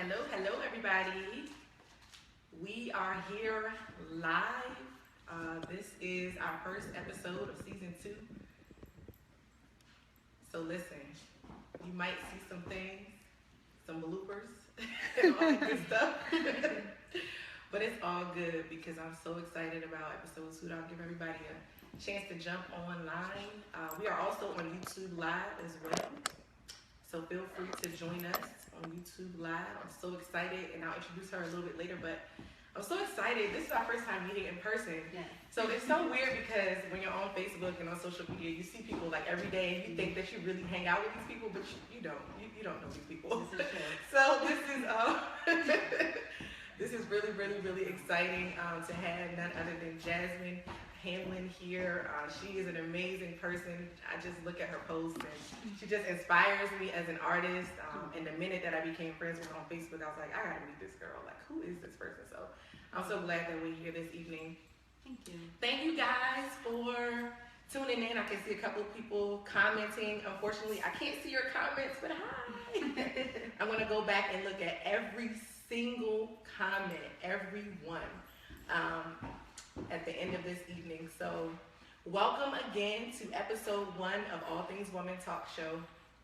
Hello, everybody. We are here live. This is our first episode of season 2. So listen, you might see some things, some bloopers, and all that good stuff. But it's all good because I'm so excited about episode 2. I'll give everybody a chance to jump online. We are also on YouTube Live as well. So feel free to join us on YouTube Live. I'm so excited, and I'll introduce her a little bit later, but I'm so excited. This is our first time meeting in person. Yes. So it's so weird because when you're on Facebook and on social media, you see people like every day, and you think that you really hang out with these people, but you don't. You don't know these people. So this is really, really, really exciting to have none other than Jasmine Hamlin here. She is an amazing person. I just look at her posts and she just inspires me as an artist. And the minute that I became friends with her on Facebook, I was like, I gotta meet this girl. Like, who is this person? So I'm so glad that we're here this evening. Thank you. Thank you guys for tuning in. I can see a couple of people commenting. Unfortunately, I can't see your comments, but hi. I'm gonna go back and look at every single comment, every one. At the end of this evening. So welcome again to episode 1 of All Things Women Talk Show,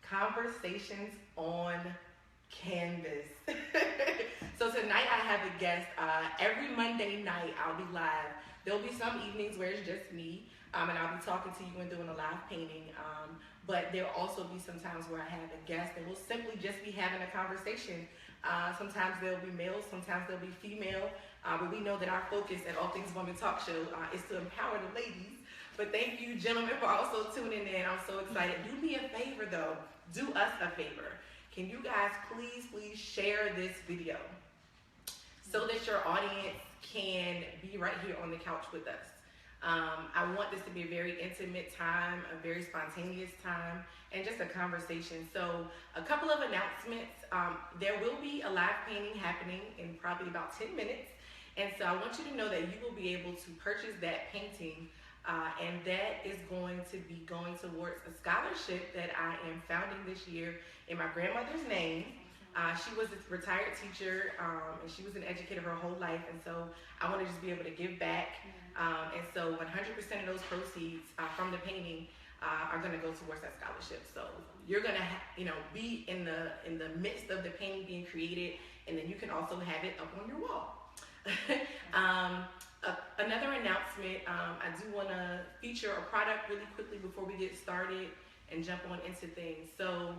Conversations on Canvas. So tonight I have a guest. Every Monday night I'll be live. There'll be some evenings where it's just me, and I'll be talking to you and doing a live painting. But there'll also be some times where I have a guest and we'll simply just be having a conversation. Sometimes there'll be male, sometimes there'll be female. But we know that our focus at All Things Women Talk Show is to empower the ladies. But thank you, gentlemen, for also tuning in. I'm so excited. Do me a favor, though. Do us a favor. Can you guys please share this video so that your audience can be right here on the couch with us? I want this to be a very intimate time, a very spontaneous time, and just a conversation. So a couple of announcements. There will be a live painting happening in probably about 10 minutes. And so I want you to know that you will be able to purchase that painting, and that is going to be going towards a scholarship that I am founding this year in my grandmother's name. She was a retired teacher, and she was an educator her whole life, and so I want to just be able to give back. And so 100% of those proceeds from the painting are going to go towards that scholarship. So you're going to, be in the midst of the painting being created, and then you can also have it up on your wall. Another announcement, I do want to feature a product really quickly before we get started and jump on into things. So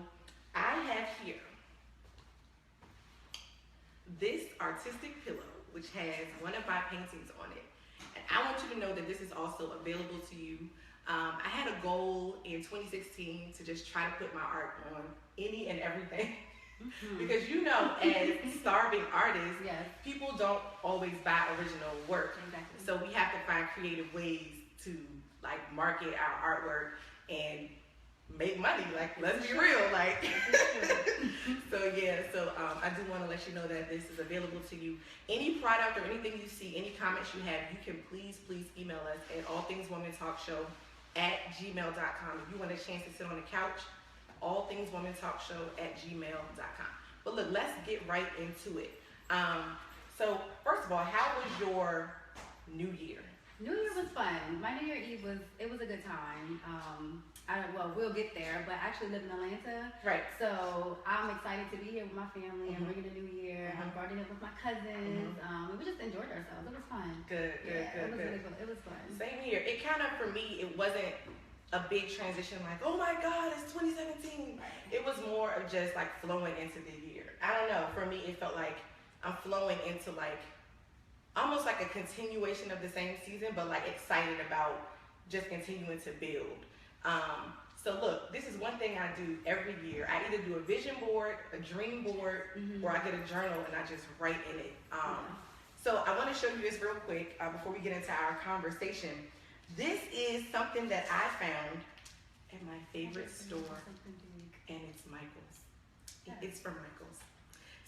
I have here this artistic pillow, which has one of my paintings on it. And I want you to know that this is also available to you. I had a goal in 2016 to just try to put my art on any and everything. Mm-hmm. Because as starving artists, yes, people don't always buy original work. Exactly. So we have to find creative ways to market our artwork and make money. Let's be real. So I do want to let you know that this is available to you. Any product or anything you see, any comments you have, you can please email us at allthingswomentalkshow@gmail.com. If you want a chance to sit on the couch, allthingswomentalkshow@gmail.com. But look, let's get right into it. So first of all, how was your New Year? New Year was fun. My New Year Eve was a good time. We'll get there, but I actually live in Atlanta. Right. So I'm excited to be here with my family and bringing the new year. I'm gardening with my cousins. We just enjoyed ourselves. It was fun. Good. It was fun. Same here. It kind of, for me, it wasn't a big transition oh my God, it's 2017. It was more of just flowing into the year. I don't know. For me, it felt like I'm flowing into almost like a continuation of the same season, but excited about just continuing to build. So look, this is one thing I do every year. I either do a vision board, a dream board, or I get a journal and I just write in it. So I want to show you this real quick before we get into our conversation. This is something that I found at my favorite store, and it's Michael's. It's from Michael's.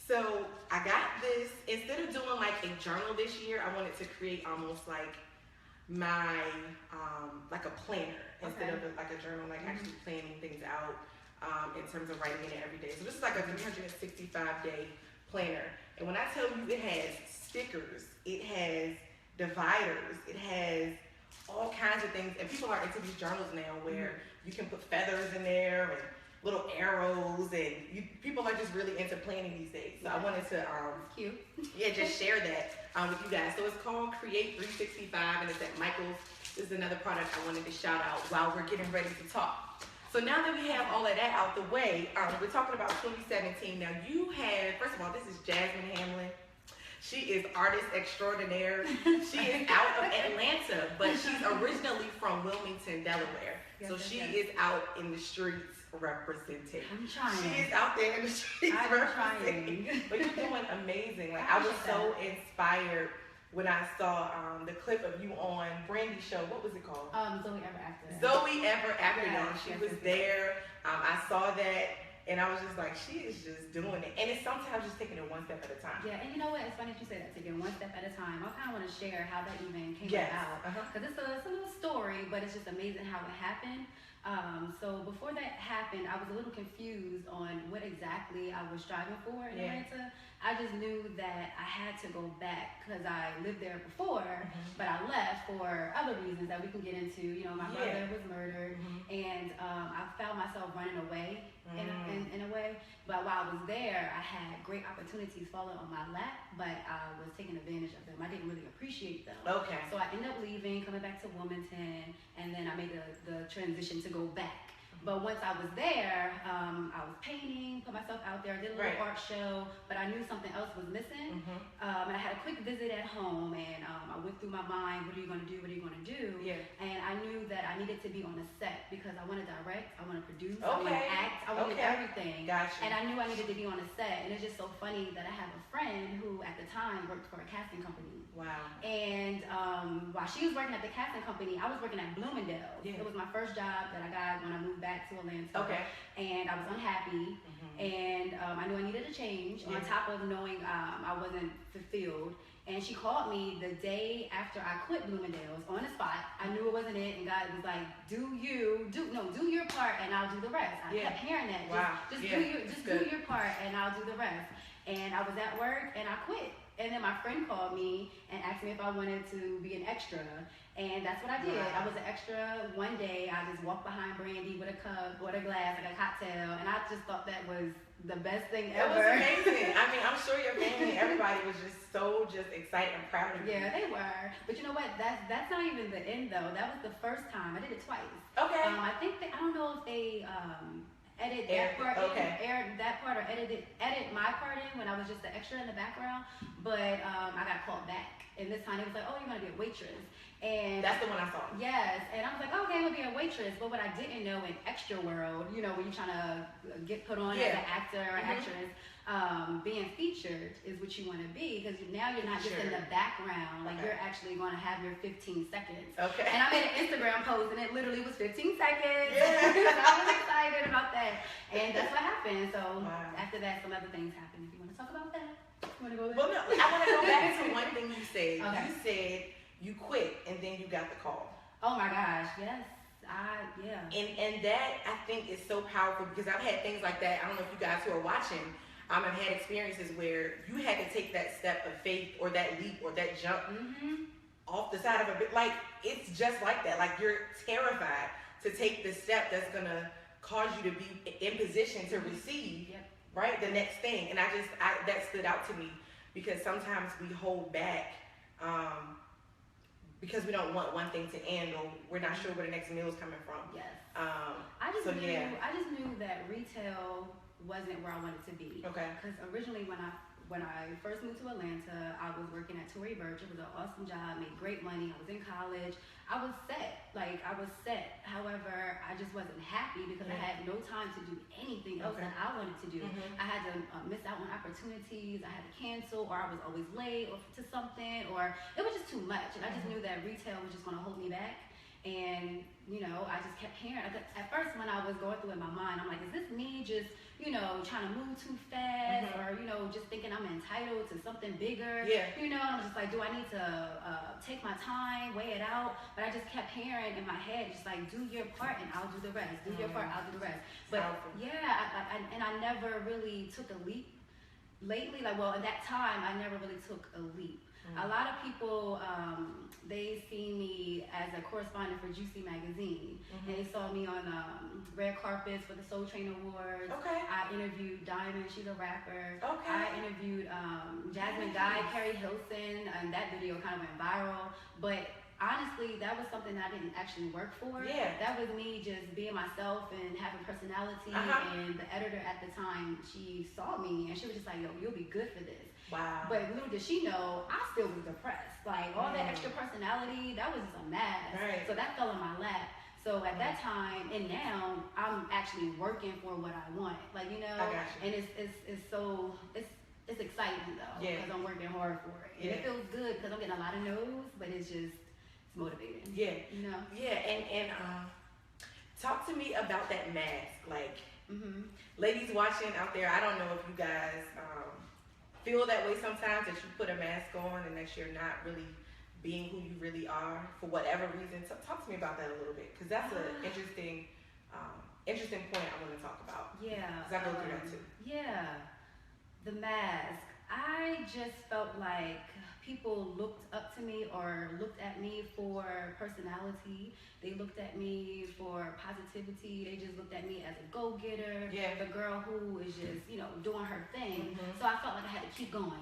So I got this. Instead of doing a journal this year, I wanted to create almost my a planner instead of a journal, actually planning things out in terms of writing in it every day. So this is a 365-day planner. And when I tell you it has stickers, it has dividers, it has all kinds of things. And people are into these journals now where you can put feathers in there and little arrows, and people are just really into planning these days. So I wanted to cute. just share that with you guys. So it's called Create 365, and it's at Michael's. This is another product I wanted to shout out while we're getting ready to talk. So now that we have all of that out the way, we're talking about 2017. Now you have, first of all, this is Jasmine Hamlin. She is artist extraordinaire. She is out of Atlanta, but she's originally from Wilmington, Delaware. So she is out in the streets representing. I'm trying. She is out there in the streets representing. But you're doing amazing. Like, I was so inspired when I saw the clip of you on Brandy's show. What was it called? Zoe Ever After. Zoe Ever After. Yeah, She was there. I saw that. And I was just like, she is just doing it. And it's sometimes just taking it one step at a time. Yeah, and you know what? It's funny that you say that, taking one step at a time. I kind of want to share how that even came about. Because it's a little story, but it's just amazing how it happened. So before that happened, I was a little confused on what exactly I was striving for in Atlanta. I just knew that I had to go back because I lived there before, but I left for other reasons that we can get into. You know, my brother was murdered, and I found myself running away in a way. But while I was there, I had great opportunities falling on my lap, but I was taking advantage of them. I didn't really appreciate them. Okay. So I ended up leaving, coming back to Wilmington, and then I made the transition to go back. But once I was there, I was painting, put myself out there, did a little art show, but I knew something else was missing. And I had a quick visit at home, and I went through my mind, what are you going to do, what are you going to do? And I knew that I needed to be on a set because I want to direct, I want to produce, I want to act, I want to do everything. And I knew I needed to be on a set, and it's just so funny that I have a friend who at the time worked for a casting company. Wow. And while she was working at the casting company, I was working at Bloomingdale's. It was my first job that I got when I moved back to Atlanta. And I was unhappy, and I knew I needed a change on top of knowing I wasn't fulfilled. And she called me the day after I quit Bloomingdale's on the spot. I knew it wasn't it, and God was like, do your part and I'll do the rest. I kept hearing that. Just do your part and I'll do the rest. And I was at work and I quit. And then my friend called me and asked me if I wanted to be an extra. And that's what I did. I was an extra. One day I just walked behind Brandy with a cup, with a glass, like a cocktail, and I just thought that was the best thing ever. It was amazing. I mean, I'm sure your family, everybody was just so excited and proud of you. Yeah, they were. But you know what? That's not even the end though. That was the first time. I did it twice. Okay. I think I don't know if they edit that part aired that part or edit my part in when I was just the extra in the background. But I got called back, and this time it was like, oh, you're gonna be a waitress. And that's the one I saw. Yes, and I was like, okay, I'm gonna be a waitress. But what I didn't know in extra world, you know, when you're trying to get put on as an actor or actress, being featured is what you want to be, because now you're not just in the background, like you're actually going to have your 15 seconds. Okay. And I made an Instagram post, and it literally was 15 seconds. Yeah. I was excited about that, and that's what happened. So after that, some other things happened. If you want to talk about that, you want to go there? Well, no, I want to go back to one thing you said. You said you quit and then you got the call. Oh my gosh, yes. And that I think is so powerful, because I've had things like that. I don't know if you guys who are watching have had experiences where you had to take that step of faith or that leap or that jump off the side of a bit. Like, it's just like that. Like, you're terrified to take the step that's gonna cause you to be in position to receive right the next thing. And that stood out to me, because sometimes we hold back because we don't want one thing to end, or we're not sure where the next meal is coming from. Yes. I just knew that retail wasn't where I wanted to be. Okay. Because originally when I first moved to Atlanta, I was working at Tory Burch. It was an awesome job, made great money. I was in college. I was set. However, I just wasn't happy because I had no time to do anything else that I wanted to do. I had to miss out on opportunities. I had to cancel, or I was always late or to something, or it was just too much. And I just knew that retail was just going to hold me back. And, you know, I just kept hearing. At first, when I was going through in my mind, I'm like, is this me just, you know, trying to move too fast, or, you know, just thinking I'm entitled to something bigger? Yeah. You know, and I'm just like, do I need to take my time, weigh it out? But I just kept hearing in my head, just like, do your part and I'll do the rest. Do your part, I'll do the rest. But, and I never really took a leap lately, like, well, at that time, I never really took a leap. A lot of people, they see me as a correspondent for Juicy Magazine. And they saw me on red carpets for the Soul Train Awards. I interviewed Diamond, she's a rapper. I interviewed Jasmine, Carrie Hilson, and that video kind of went viral. But honestly, that was something that I didn't actually work for. That was me just being myself and having personality. And the editor at the time, she saw me and she was just like, yo, you'll be good for this. Wow. But little did she know, I still was depressed. Like, all that extra personality, that was just a mask. So that fell in my lap. So at that time, and now, I'm actually working for what I want. Like, you know, and it's exciting though, because I'm working hard for it. And it feels good because I'm getting a lot of no's, but it's motivating. You know? And talk to me about that mask. Like, ladies watching out there, I don't know if you guys feel that way sometimes, that you put a mask on and that you're not really being who you really are for whatever reason. Talk to me about that a little bit, because that's an interesting point I want to talk about. Because I go through that too. The mask. I just felt like people looked up to me or looked at me for personality. They looked at me for positivity. They just looked at me as a go-getter, the girl who is just, you know, doing her thing. So I felt like I had to keep going.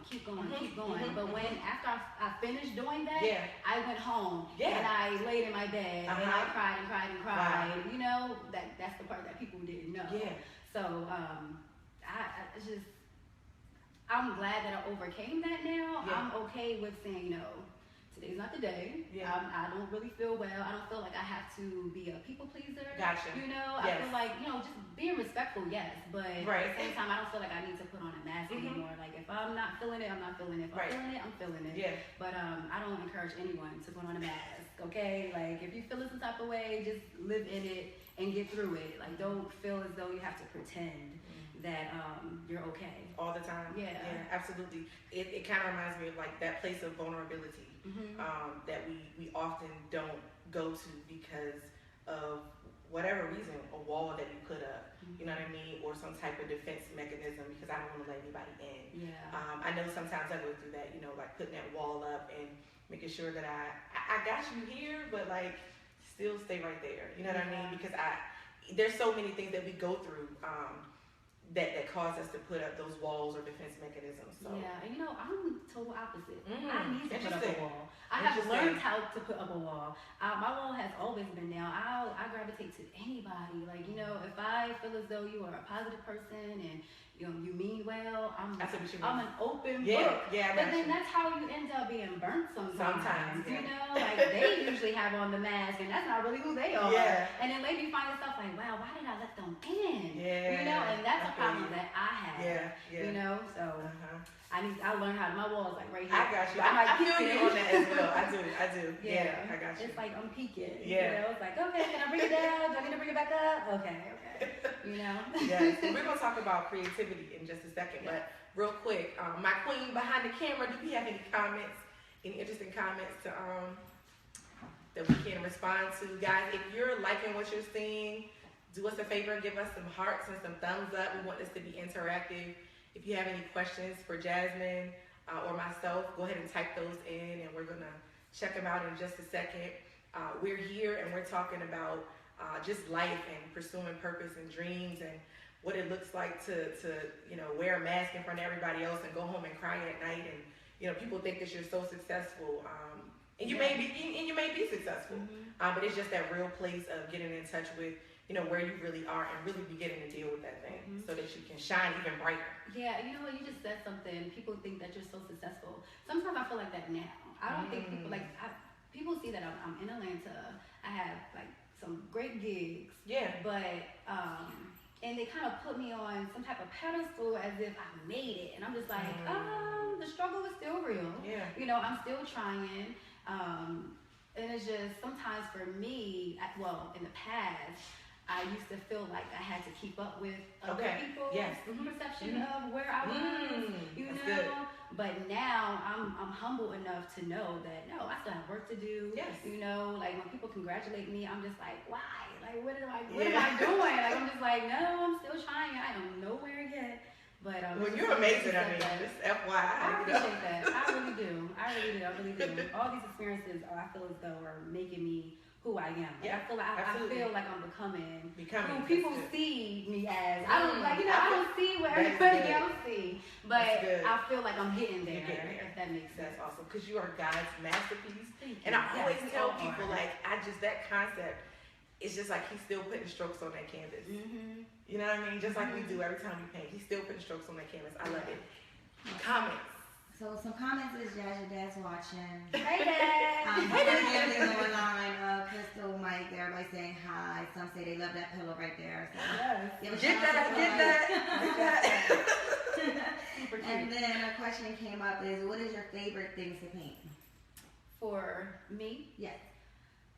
But when, after I finished doing that, I went home and I laid in my bed and I cried and cried and cried. Wow. You know, that's the part that people didn't know. So I'm glad that I overcame that now. I'm okay with saying, you know, today's not the day. I don't really feel well. I don't feel like I have to be a people pleaser. You know, I feel like, you know, just being respectful, yes. But at the same time, I don't feel like I need to put on a mask anymore. Like, if I'm not feeling it, I'm not feeling it. If I'm feeling it, I'm feeling it. But I don't encourage anyone to put on a mask, okay? Like, if you feel some type of way, just live in it and get through it. Like, don't feel as though you have to pretend that you're okay all the time. Absolutely. It kind of reminds me of like that place of vulnerability that we often don't go to because of whatever reason, a wall that you put up, you know what I mean, or some type of defense mechanism because I don't want to let anybody in. I know sometimes I go through that, you know, like putting that wall up and making sure that I got you here, but like still stay right there, you know what I mean, because there's so many things that we go through that cause us to put up those walls or defense mechanisms. So. And you know, I'm total opposite. I need to put up a wall. I have learned how to put up a wall. My wall has always been down. I gravitate to anybody. Like, you know, if I feel as though you are a positive person and you know you mean well, I'm an open book. But then that's how you end up being burnt sometimes. You know, like they usually have on the mask and that's not really who they are. And then later you find yourself like, wow, why did I let them in? You know, and that's a problem that I have. You know, so I learned how to, my wall is like right here. I got you. I feel you on that as well. I do. I got you. It's like I'm peeking. You know, it's like, okay, can I bring it down? Do I need to bring it back up? Okay. You know? So we're going to talk about creativity in just a second, but real quick, my queen behind the camera, do we have any comments, any interesting comments to that we can respond to? Guys, if you're liking what you're seeing, do us a favor, give us some hearts and some thumbs up. We want this to be interactive. If you have any questions for Jasmine or myself, go ahead and type those in and we're going to check them out in just a second. We're here and we're talking about just life and pursuing purpose and dreams and what it looks like to you know, wear a mask in front of everybody else and go home and cry at night, and you know, people think that you're so successful, and you may be successful, but it's just that real place of getting in touch with, you know, where you really are and really beginning to deal with that thing so that you can shine even brighter. You know what, you just said something. People think that you're so successful. Sometimes I feel like that now. I don't think people people see that I'm in Atlanta. I have like some great gigs. But and they kind of put me on some type of pedestal as if I made it, and I'm just like, the struggle is still real. You know, I'm still trying. And it's just sometimes for me, in the past, I used to feel like I had to keep up with other people's perception of where I was, you know. Good. But now I'm humble enough to know that no, I still have work to do. You know, like when people congratulate me, I'm just like, why? Like what am I doing? Like I'm just like, no, I'm still trying. I am nowhere yet. But Well, you're amazing. I mean, just FYI. I appreciate that. I really do. I really do. All these experiences, I feel as though are making me who I am. Yeah, I feel like I'm becoming who people good. See me as. I don't I don't see what everybody else see, but I feel like I'm getting there. If that makes sense. That's awesome because you are God's masterpiece. And I always tell people that concept. It's just like he's still putting strokes on that canvas. Mm-hmm. You know what I mean? Just like we do every time we paint. He's still putting strokes on that canvas. I love it. Comments. So some comments is your dad's watching. Hey Dad. Family online. Crystal, Mike, everybody saying hi. Some say they love that pillow right there. So yes. Get that. Super cute. And then a question came up is, what is your favorite things to paint? For me? Yes.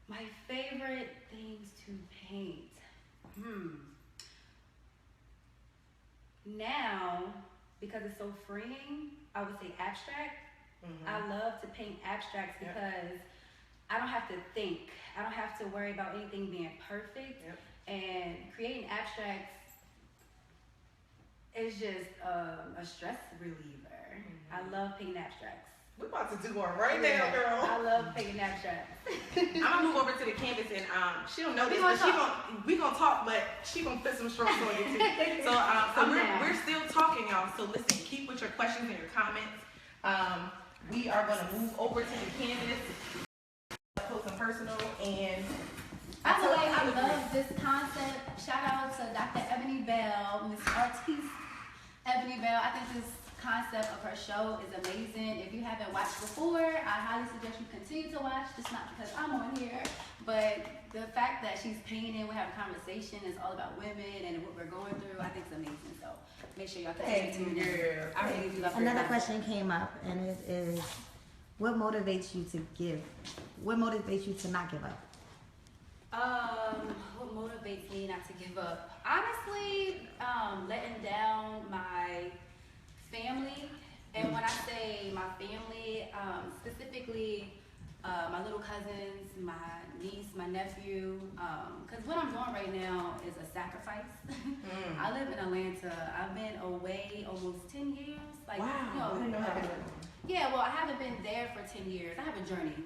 My favorite things to paint. Now, because it's so freeing, I would say abstract. Mm-hmm. I love to paint abstracts because I don't have to think. I don't have to worry about anything being perfect. Yep. And creating abstracts is just a stress reliever. Mm-hmm. I love painting abstracts. We're about to do one right now, girl. I love painting abstracts. I'm gonna move over to the canvas and she don't know this, but we gonna talk, but she gonna put some strokes on you too. So we're still talking, y'all. So listen, keep with your questions and your comments. We are gonna move over to the canvas, put some personal and. By the way, I love this concept. Shout out to Dr. Eboni Bell, Miss Artiste Eboni Bell. I think this concept of her show is amazing. If you haven't watched before, I highly suggest you continue to watch, just not because I'm on here, but the fact that she's painting, we have a conversation, it's all about women and what we're going through, I think it's amazing. So make sure y'all continue to tune in. I really do love her. Another question came up, and it is, what motivates you to give? What motivates you to not give up? What motivates me not to give up? Honestly, letting down my family, and when I say my family, specifically my little cousins, my niece, my nephew, because what I'm doing right now is a sacrifice. I live in Atlanta. I've been away almost 10 years. Like, wow, I didn't know that. Yeah, well, I haven't been there for 10 years. I have a journey,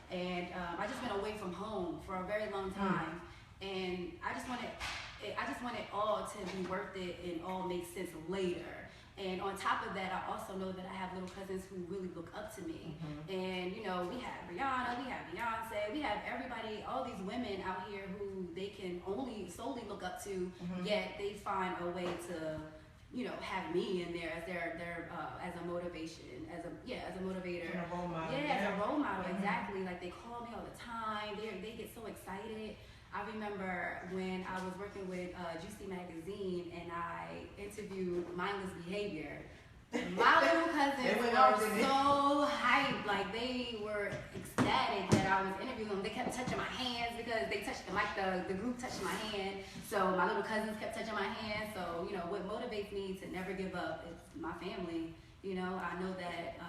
and I just been away from home for a very long time, and I just want it all to be worth it and all make sense later. And on top of that, I also know that I have little cousins who really look up to me. Mm-hmm. And, you know, we have Rihanna, we have Beyonce, we have everybody, all these women out here who they can only solely look up to, yet they find a way to, you know, have me in there as their as a motivation, as a motivator. And a role model. Yeah, as a role model, exactly. Like, they call me all the time. They get so excited. I remember when I was working with Juicy Magazine and I interviewed Mindless Behavior. My little cousins were so hyped, like they were ecstatic that I was interviewing them. They kept touching my hands because they touched the group touched my hand. So my little cousins kept touching my hand. So, you know, what motivates me to never give up is my family. You know, I know that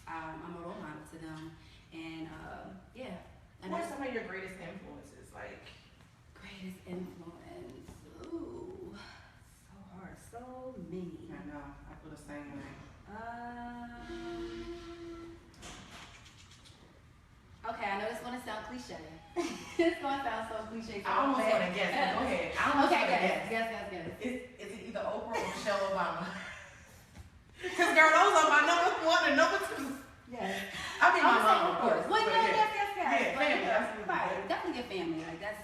I'm a role model to them, and yeah. And what are some of your greatest influences? Like, greatest influence? Ooh, so hard, so many. I know, I feel the same way. Okay, I know this is gonna sound cliche. It's gonna sound so cliche. I almost want to guess. Go ahead. Guess. Is it either Oprah or Michelle Obama? Because girl, those are my number one and number two. Yes. I mean, my mom, of course. Well, yes. Yeah, family. Right, definitely your family. Like that's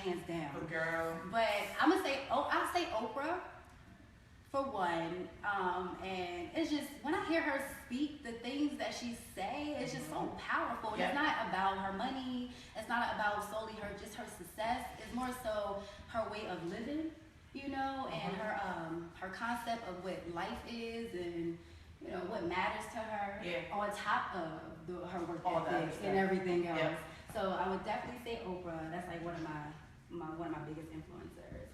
hands down. But girl. But I'm gonna say, I'll say Oprah for one. And it's just when I hear her speak, the things that she say, it's just so powerful. Yeah. It's not about her money. It's not about solely her success. It's more so her way of living, you know, and her concept of what life is and, you know, what matters to her, on top of her work ethic and everything else. Yep. So I would definitely say Oprah. That's like one of my biggest influencers.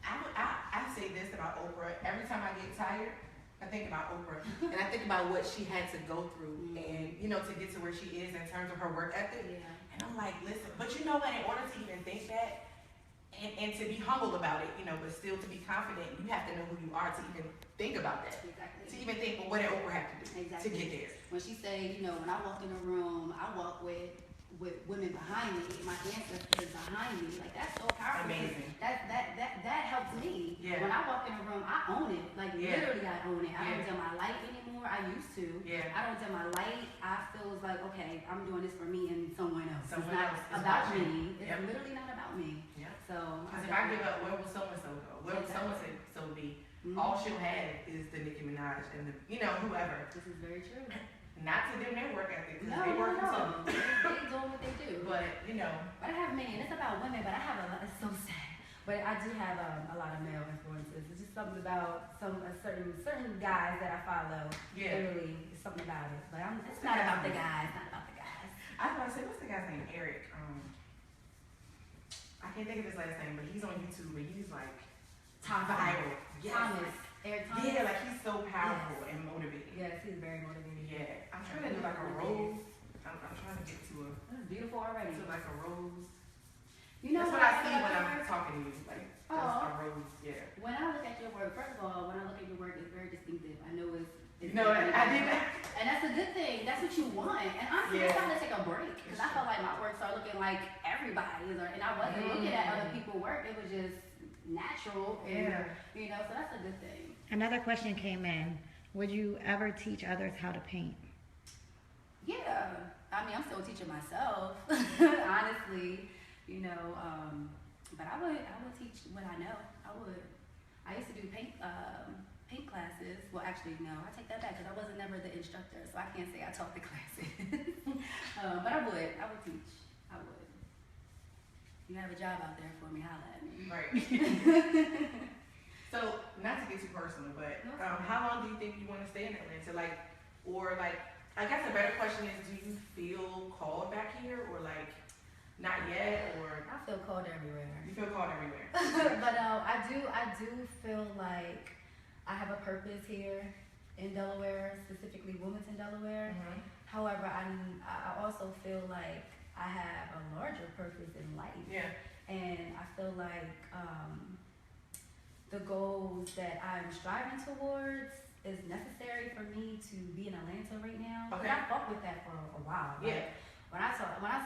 I say this about Oprah. Every time I get tired, I think about Oprah, and I think about what she had to go through, and you know, to get to where she is in terms of her work ethic. Yeah. And I'm like, listen, but you know what? In order to even think that, and to be humble about it, but still to be confident, you have to know who you are to even think about that. Exactly. To even think, well, what did Oprah have to do to get there? When she say, when I walk in a room, I walk with women behind me, my ancestors behind me. Like, that's so powerful. Amazing. That helps me. Yeah. When I walk in a room, I own it. Like, literally, I own it. I don't dim my light anymore. I used to. Yeah. I don't dim my light. I feel like, okay, I'm doing this for me and someone else. Someone it's not else. about me. It's literally not about me. Yeah. So. Because if I give up, where will so-and-so go? Where will so-and-so be? Mm-hmm. All she'll have is the Nicki Minaj and the, whoever. This is very true. Not to them their work ethic, because No. they work too. They doing what they do. But, But I have men. It's about women, but I have a lot. It's so sad. But I do have a lot of male influences. It's just something about certain guys that I follow. Yeah. Literally, it's something about it. But it's not about the guys. Not about the guys. I was about to say, what's the guy's name? Eric. I can't think of his last name, but he's on YouTube and he's like viral. Yes. Eric Thomas. Yeah, like he's so powerful and motivating. Yes, he's very motivating. Yeah, I'm trying to do like a rose. I'm trying to get to That's beautiful already. like a rose. That's what I see when I'm talking to you, like just a rose. Yeah. When I look at your work, first of all, when I look at your work, it's very distinctive. I know it's. I did that. And that's a good thing. That's what you want. And honestly, it's time to take a break. Because I felt like my work started looking like everybody's. And I wasn't looking at other people's work. It was just natural. And, so that's a good thing. Another question came in. Would you ever teach others how to paint? Yeah. I mean, I'm still teaching myself, honestly. But I would teach what I know. I would. I used to do paint classes. Well, actually, no, I take that back because I wasn't never the instructor, so I can't say I taught the classes. But I would teach. I would. You have a job out there for me, holla at me. Right. So, not to get too personal, but how long do you think you want to stay in Atlanta? I guess a better question is, do you feel called back here, or not yet, or? I feel called everywhere. You feel called everywhere. But I do feel like I have a purpose here in Delaware, specifically Wilmington, Delaware. Mm-hmm. However, I also feel like I have a larger purpose in life. Yeah. And I feel like the goals that I'm striving towards is necessary for me to be in Atlanta right now. Okay. I fought with that for a while. Yeah. When I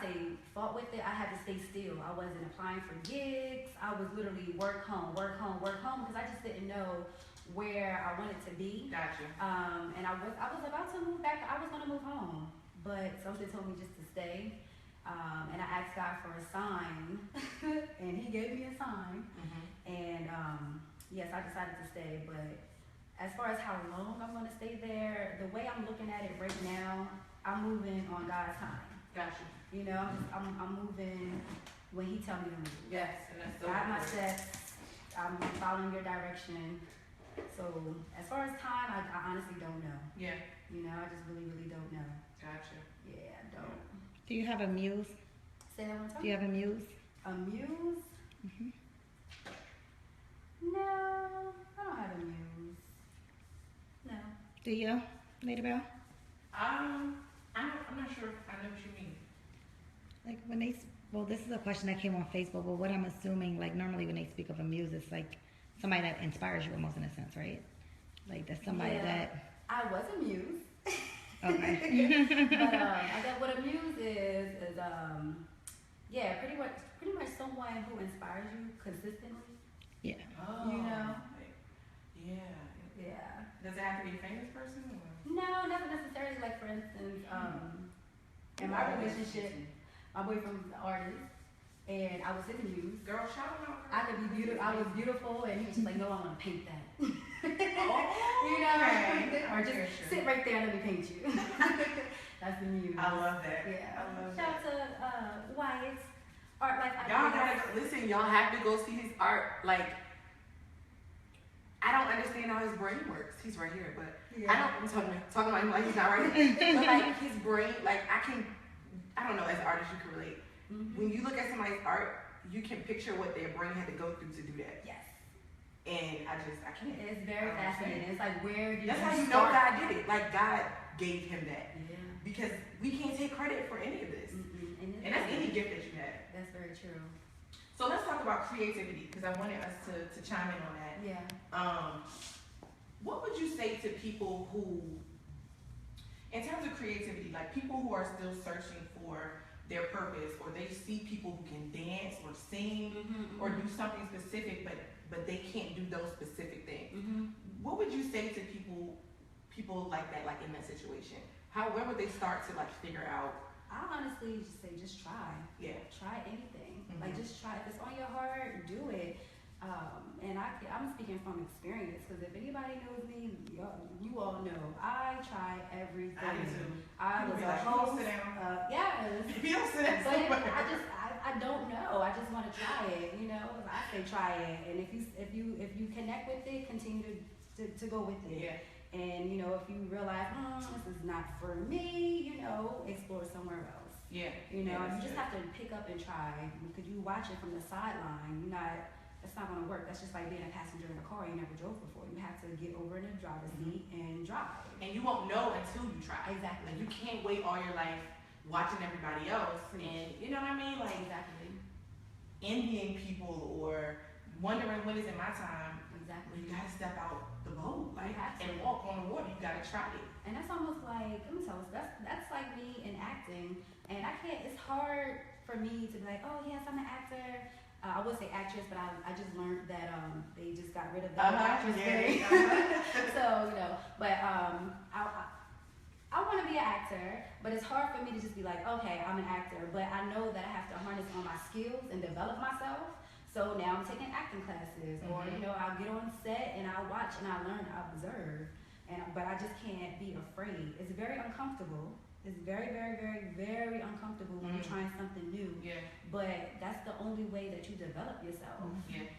say fought with it, I had to stay still. I wasn't applying for gigs. I was literally work home, because I just didn't know where I wanted to be. Gotcha. And I was about to move back. I was gonna move home, but something told me just to stay. And I asked God for a sign, and He gave me a sign. Mm-hmm. And yes, I decided to stay. But as far as how long I'm gonna stay there, the way I'm looking at it right now, I'm moving on God's time. Gotcha. I'm moving when He tells me to move. Yes, and that's so God my important. steps. I'm following your direction. So as far as time, I honestly don't know. Yeah. I just really, really don't know. Gotcha. Yeah, I don't. Do you have a muse? Say that one time. Do you have a muse? A muse? Mm-hmm. No, I don't have a muse. No. Do you, Lady Bell? I'm not sure if I know what you mean. Like when they, this is a question that came on Facebook, but what I'm assuming, normally when they speak of a muse, it's like somebody that inspires you almost in a sense, right? Like that's somebody that. I was a muse. Okay. But I guess what a muse is pretty much someone who inspires you consistently. Yeah. Oh. Yeah. Yeah. Does it have to be a famous person? Or? No, not necessarily. Like for instance, in my relationship, my boyfriend was an artist, and I was his muse. Girl, shout out. I could be beautiful. I was beautiful, and he was just like, "No, I want to paint that." Okay. Or just sit right there and let me paint you. That's the muse. I love that. Yeah. I love Shout that. out to Wyatt's art life. Y'all gotta listen. Y'all have to go see his art. I don't understand how his brain works. He's right here, but I'm talking about him like he's not right here. But his brain, I don't know. As an artist, you can relate. Mm-hmm. When you look at somebody's art, you can picture what their brain had to go through to do that. Yes. And I can't. It's very fascinating. It's like, where did That's you how you start? know God did it. God gave him that. Yeah. Because we can't take credit for any of this. Mm-mm. And that's any gift that you have. That's very true. So let's talk about creativity, because I wanted us to chime in on that. Yeah. What would you say to people who, in terms of creativity, like people who are still searching for their purpose, or they see people who can dance or sing or do something specific, but they can't do those specific things? What would you say to people like that, like in that situation? Where would they start to like figure out? I honestly just say, just try. Yeah. Try anything. Like, just try. If it's on your heart, do it. And I'm speaking from experience, because if anybody knows me, you all know I try everything. I do too. I was like, a host. Sit down. Yes. You don't sit down. But I don't know. I just want to try it. You know, I say try it, and if you connect with it, continue to go with it. Yeah. And you know, if you realize this is not for me, you know, explore somewhere else. Yeah. You know, you just have to pick up and try, because you watch it from the sideline. It's not gonna work. That's just like being a passenger in a car you never drove before. You have to get over in the driver's seat and drive. And you won't know until you try. Exactly. Like, you can't wait all your life watching everybody else, and you know what I mean? Like, exactly. Envying people or wondering when is it my time. Exactly. You gotta step out the boat, like, and walk on the water. You gotta try it. And that's almost like, let me tell you, that's like me in acting. And it's hard for me to be like, oh yes, I'm an actor. I would say actress, but I just learned that they just got rid of that actress thing. So, you know, but I want to be an actor, but it's hard for me to just be like, okay, I'm an actor, but I know that I have to harness all my skills and develop myself. So now I'm taking acting classes, or you know, I'll get on set and I'll watch and I learn, I observe, but I just can't be afraid. It's very uncomfortable. It's very, very, very, very uncomfortable when you're trying something new. Yeah. But that's the only way that you develop yourself. Yeah.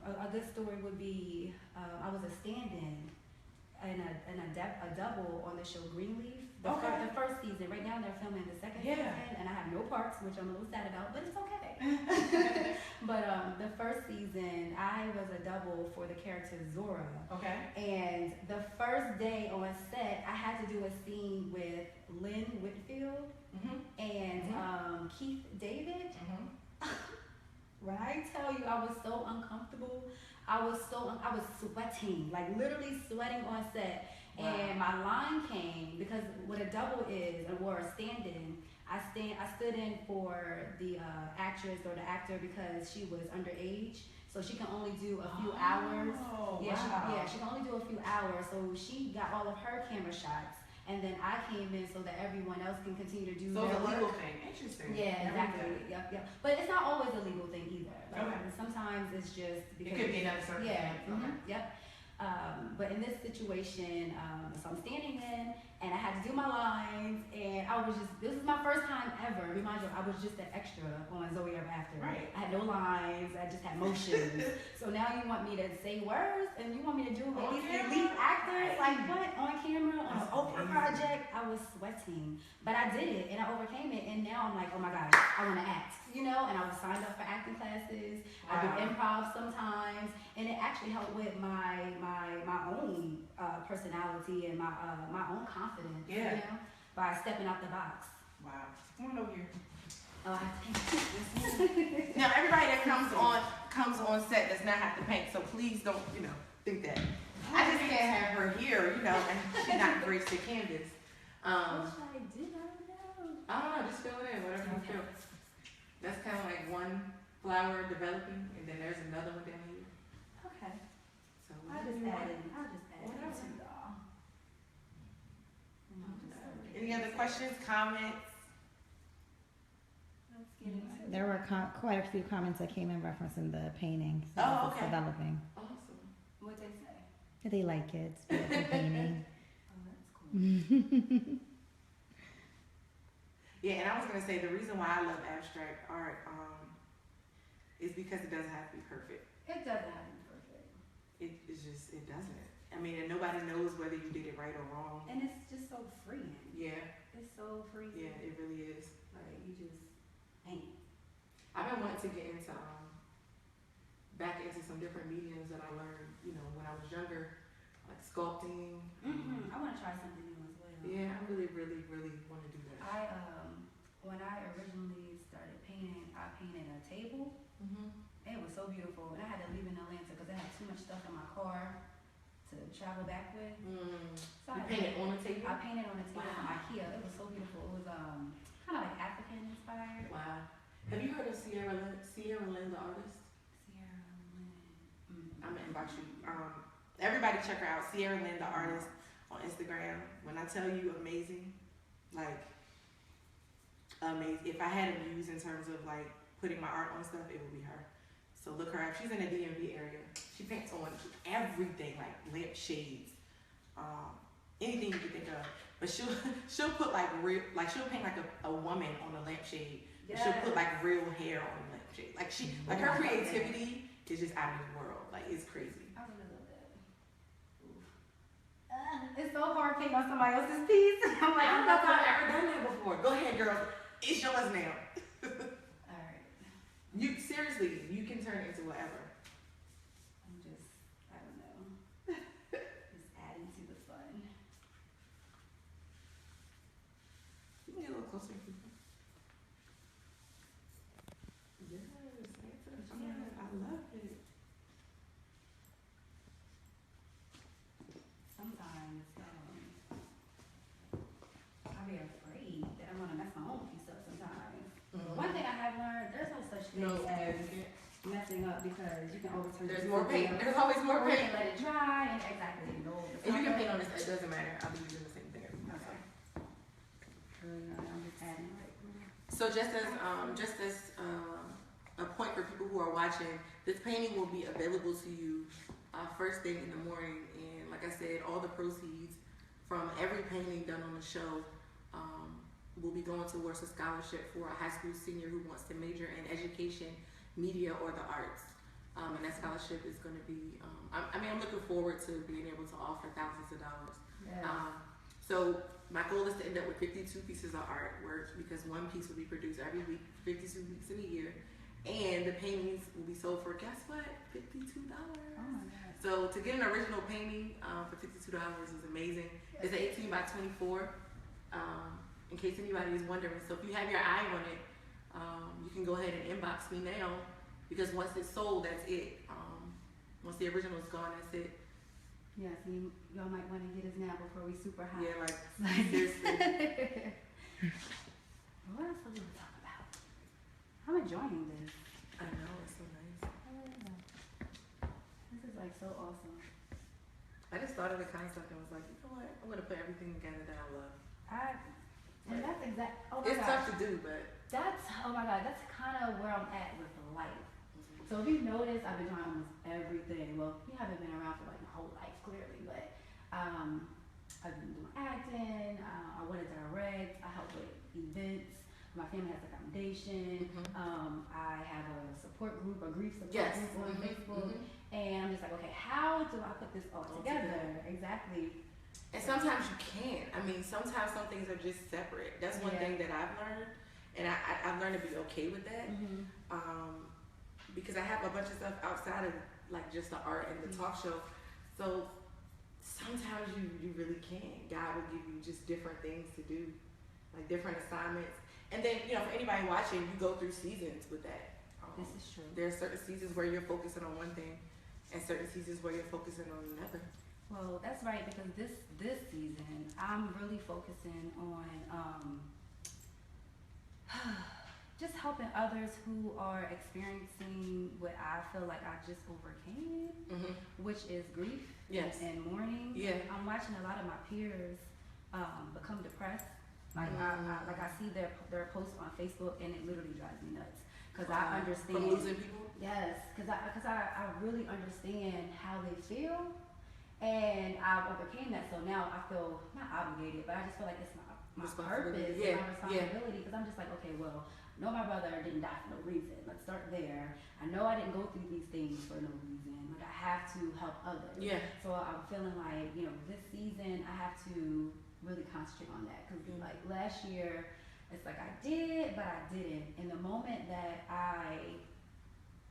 A good story would be, I was a stand-in and a double on the show Greenleaf. The first season. Right now they're filming the second season, and I have no parts, which I'm a little sad about, but it's okay. But the first season, I was a double for the character Zora. Okay. And the first day on set, I had to do a scene with Lynn Whitfield and Keith David. When I tell you, I was so uncomfortable. I was sweating, like literally sweating on set. Wow. And my line came because what a double is, or a stand-in, I stood in for the actress or the actor because she was underage, so she can only do a few hours. She can only do a few hours, so she got all of her camera shots. And then I came in so that everyone else can continue to do their work. So it's a legal thing. Interesting. Yeah, exactly. Yep. But it's not always a legal thing either. Like, sometimes it's just because... It could be another circumstance. Yeah. Yep. But in this situation, so I'm standing in, and I had to do my lines, and this is my first time ever. Remind you, I was just an extra on Zoe Ever After. Right. I had no lines, I just had motions. So now you want me to say words, and you want me to do it with these elite actors? Like what? On camera, on an Oprah project? I was sweating. But I did it, and I overcame it, and now I'm like, oh my gosh, I want to act. You know, and I was signed up for acting classes. I do improv sometimes, and it actually helped with my own personality and my own confidence. Yeah. You know, by stepping out the box. Wow. Come on over here. Oh, I have to paint. Now, everybody that comes on set does not have to paint, so please don't, think that. I just can't have her here, and she's not graced the canvas. What should I do? I don't know. I don't know. Just fill it in, whatever you feel. That's kind of like one flower developing, and then there's another one down here. Okay. So I'll just add it. Any other questions, comments? There were quite a few comments that came in referencing the painting. So it's developing. Awesome. What'd they say? That they like kids painting. Oh, that's cool. Yeah, and I was gonna say the reason why I love abstract art is because it doesn't have to be perfect. It doesn't have to be perfect. It doesn't. I mean, and nobody knows whether you did it right or wrong. And it's just so freeing. Yeah. It's so freeing. Yeah, it really is. Like you just paint. I've been wanting to get into back into some different mediums that I learned, when I was younger, like sculpting. I want to try something new as well. Yeah, I really, really, really want to do that. when I originally started painting, I painted a table. It was so beautiful, and I had to leave in Atlanta because I had too much stuff in my car to travel back with. So you painted on a table? I painted on a table from IKEA. It was so beautiful. It was kind of like African inspired. Wow. Have you heard of Sierra Lynn, the artist? Sierra Lynn. I'm gonna invite you. Everybody check her out, Sierra Lynn, the artist, on Instagram. When I tell you amazing, like amazing. If I had a muse in terms of like putting my art on stuff, it would be her. So look her up. She's in the DMV area. She paints on everything, like lampshades, anything you can think of. But she'll put like real, like she'll paint like a woman on a lampshade. Yes. She'll put like real hair on a lampshade. Like her creativity is just out of this world. Like it's crazy. I really love that. It's so hard painting on somebody else's piece. I'm like, I don't know if I've ever done that before. Go ahead, girl. It's yours now. You seriously, you can turn it into whatever. I don't know. Just adding to the fun. You can get a little closer. Yes, I love it. Sometimes I'll be afraid that I'm gonna mess my own piece up sometimes. One thing I have learned, there's no such thing as messing up because you can overturn. There's more paint. There's always more paint. Let it dry and exactly. No. And you can paint on this. It doesn't matter. I'll be using the same thing every time. Okay. I'm just adding right now. So just as a point for people who are watching, this painting will be available to you first thing in the morning. And like I said, all the proceeds from every painting done on the show will be going towards a scholarship for a high school senior who wants to major in education, media, or the arts. And that scholarship is going to be, I'm looking forward to being able to offer thousands of dollars. Yes. So my goal is to end up with 52 pieces of artwork because one piece will be produced every week, 52 weeks in a year. And the paintings will be sold for, guess what? $52. Oh my God. So to get an original painting for $52 is amazing. It's an 18 by 24. In case anybody is wondering. So if you have your eye on it, you can go ahead and inbox me now because once it's sold, that's it. Once the original is gone, that's it. Yeah, so y'all might want to get us now before we super hot. Yeah, like seriously. What else are we going to talk about? I'm enjoying this. I know, it's so nice. This is like so awesome. I just thought of the concept and was like, you know what? I'm going to put everything together that I love. And that's exact. Oh my it's gosh. tough to do, but Oh my God, that's kind of where I'm at with life. So if you've noticed, I've been trying almost everything. Well, you haven't been around for like my whole life, clearly, but I've been doing acting. I want to direct. I help with events. My family has a foundation. I have a support group, a grief support group on Facebook. And I'm just like, okay, how do I put this all together? Exactly. And sometimes you can't. I mean, sometimes some things are just separate. That's one thing that I've learned. And I've learned to be okay with that. Because I have a bunch of stuff outside of like just the art and the talk show. So sometimes you really can't. God will give you just different things to do, like different assignments. And then, for anybody watching, you go through seasons with that. This is true. There are certain seasons where you're focusing on one thing and certain seasons where you're focusing on another. Well, that's right, because this season, I'm really focusing on just helping others who are experiencing what I feel like I just overcame, which is grief and mourning. Yeah. I'm watching a lot of my peers become depressed. Like I see their posts on Facebook, and it literally drives me nuts. Because I understand. From losing people? Yes, because I really understand how they feel, and I overcame that. So now I feel not obligated, but I just feel like it's my purpose, and my responsibility. Because I'm just like, okay, well, I know my brother didn't die for no reason. Let's start there. I know I didn't go through these things for no reason. Like I have to help others. Yeah. So I'm feeling like this season I have to really concentrate on that, because like last year it's like I did but I didn't. In the moment that I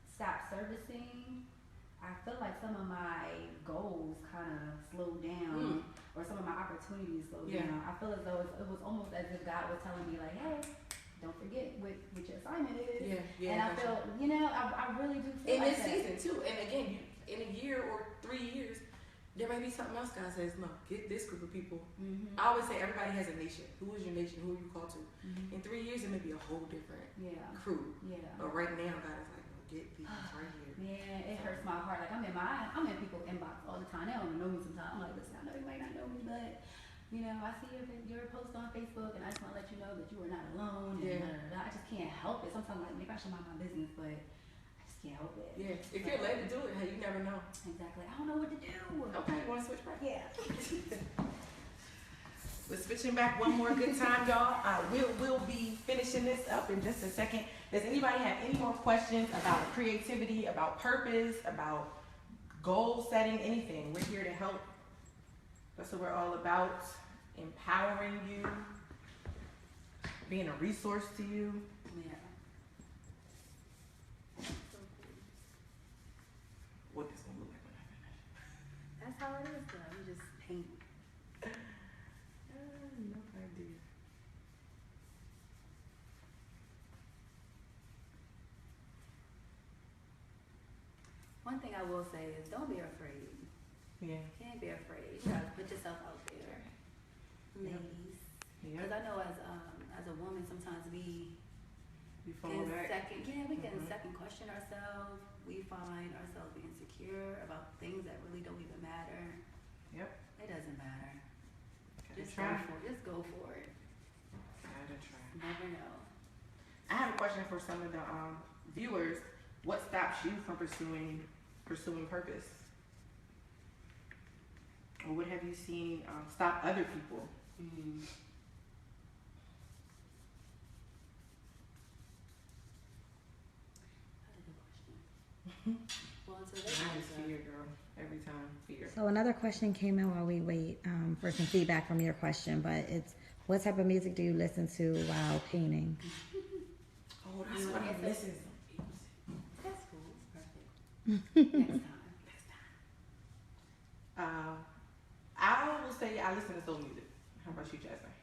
stopped servicing, I feel like some of my goals kind of slowed down, or some of my opportunities slowed down. I feel as though it was almost as if God was telling me like, hey, don't forget what your assignment is. Yeah. And I feel, I really do feel in like this season too. And again, in a year or 3 years, there may be something else God says, no, get this group of people. Mm-hmm. I always say everybody has a nation. Who is your nation? Who are you called to? Mm-hmm. In 3 years, it may be a whole different crew. Yeah. But right now, God is like, no, get these right here. Man, it hurts my heart. Like I'm in people's inbox all the time. They don't even know me sometimes. I'm like, listen, I know you might not know me, but I see your post on Facebook, and I just want to let you know that you are not alone. And I just can't help it. Sometimes like maybe I should mind my business, but can't help it. Yeah, if you're led to do it, hey, you never know. Exactly. I don't know what to do. Okay, you want to switch back? Yeah. We're switching back one more good time, y'all. We'll be finishing this up in just a second. Does anybody have any more questions about creativity, about purpose, about goal setting, anything? We're here to help. That's what we're all about. Empowering you, being a resource to you. Yeah. What this gonna look like when I finish? That's how it is, though. You just paint. No idea. One thing I will say is don't be afraid. Yeah. Can't be afraid. You gotta put yourself out there, ladies. Because I know as a woman, sometimes we can second question ourselves. We find ourselves being insecure about things that really don't even matter. Yep. It doesn't matter. Just go for it. Gotta try. Never know. I have a question for some of the viewers. What stops you from pursuing purpose? Or what have you seen stop other people? Well, fear, girl. Every time, fear. So another question came in while we wait for some feedback from your question, but it's what type of music do you listen to while painting? Oh, that's what I'm listening to. That's cool. Perfect. Next time. I will say I listen to soul music. How about you, Jasmine?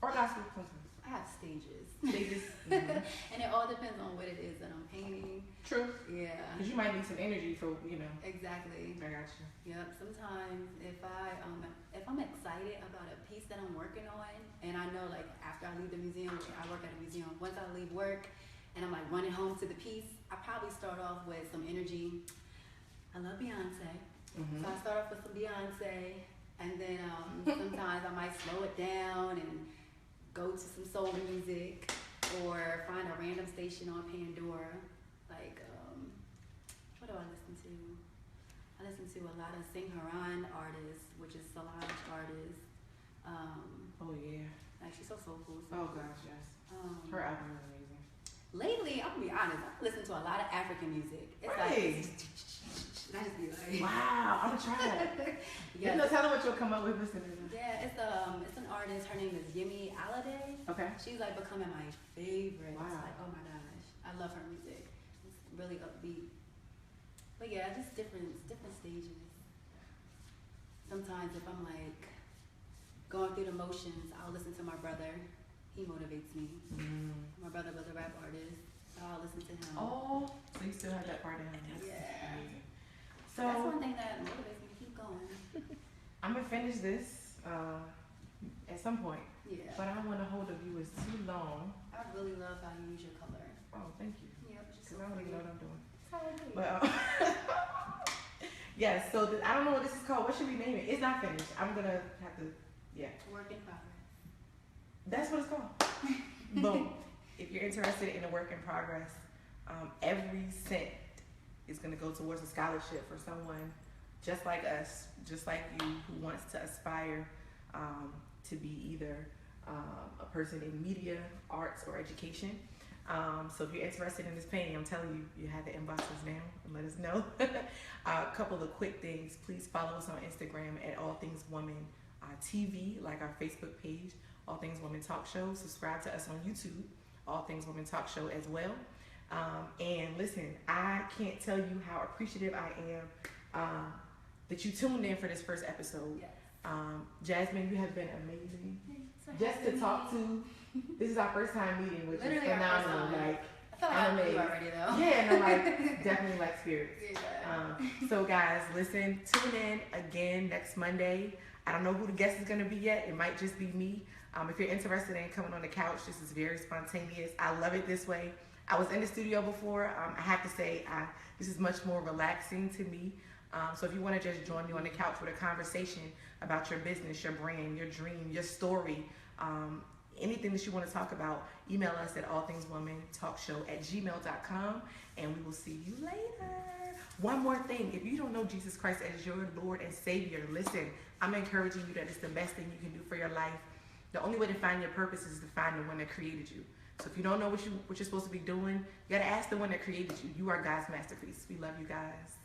Or gospel sometimes. I have stages. Mm-hmm. And it all depends on what it is that I'm painting. True. Yeah. Because you might need some energy for, Exactly. I got you. Yep. Sometimes if I'm excited about a piece that I'm working on, and I know like after I leave the museum, I work at a museum. Once I leave work, and I'm like running home to the piece, I probably start off with some energy. I love Beyonce, so I start off with some Beyonce, and then sometimes I might slow it down and go to some soul music or find a random station on Pandora. Like, what do I listen to? I listen to a lot of Singharan artists, which is Solange artists. Oh yeah. Like she's so soulful. Oh gosh, yes. Her album is amazing. Lately, I'm gonna be honest, I listen to a lot of African music. It's really? I just be like, wow, I'm gonna try that. Yes. Tell them what you'll come up with listening to. Yeah, it's an artist. Her name is Yemi Alade. Okay. She's like becoming my favorite. Wow. Like, oh my gosh, I love her music. It's really upbeat. But yeah, just different stages. Sometimes if I'm like going through the motions, I'll listen to my brother. He motivates me. My brother was a rap artist, so I'll listen to him. Oh, so you still have that part in him. Yeah. Amazing. So that's one thing that motivates me to keep going. I'm gonna finish this at some point. Yeah. But I don't want to hold the viewers too long. I really love how you use your color. Oh, thank you. Yeah, because I don't even know what I'm doing. But yes. So I don't know what this is called. What should we name it? It's not finished. I'm gonna have to. Yeah. Work in progress. That's what it's called. Boom. If you're interested in a work in progress, every cent is going to go towards a scholarship for someone just like us, just like you, who wants to aspire to be either a person in media, arts, or education. So if you're interested in this painting, I'm telling you, you have to inbox us now and let us know. A couple of quick things. Please follow us on Instagram at All Things Woman TV, like our Facebook page, All Things Women Talk Show. Subscribe to us on YouTube, All Things Women Talk Show as well. And listen, I can't tell you how appreciative I am that you tuned in for this first episode. Yes. Jasmine, you have been amazing. Just to talk to. This is our first time meeting, which is phenomenal. Like, I feel like I know you already though. Yeah, no, like definitely like spirits. Yeah. So guys, listen, tune in again next Monday. I don't know who the guest is gonna be yet. It might just be me. If you're interested in coming on the couch, this is very spontaneous. I love it this way. I was in the studio before. I have to say, this is much more relaxing to me. So if you want to just join me on the couch with a conversation about your business, your brand, your dream, your story, anything that you want to talk about, email us at allthingswomantalkshow@gmail.com, and we will see you later. One more thing, if you don't know Jesus Christ as your Lord and Savior, listen, I'm encouraging you that it's the best thing you can do for your life. The only way to find your purpose is to find the one that created you. So if you don't know what you're supposed to be doing, you got to ask the one that created you. You are God's masterpiece. We love you guys.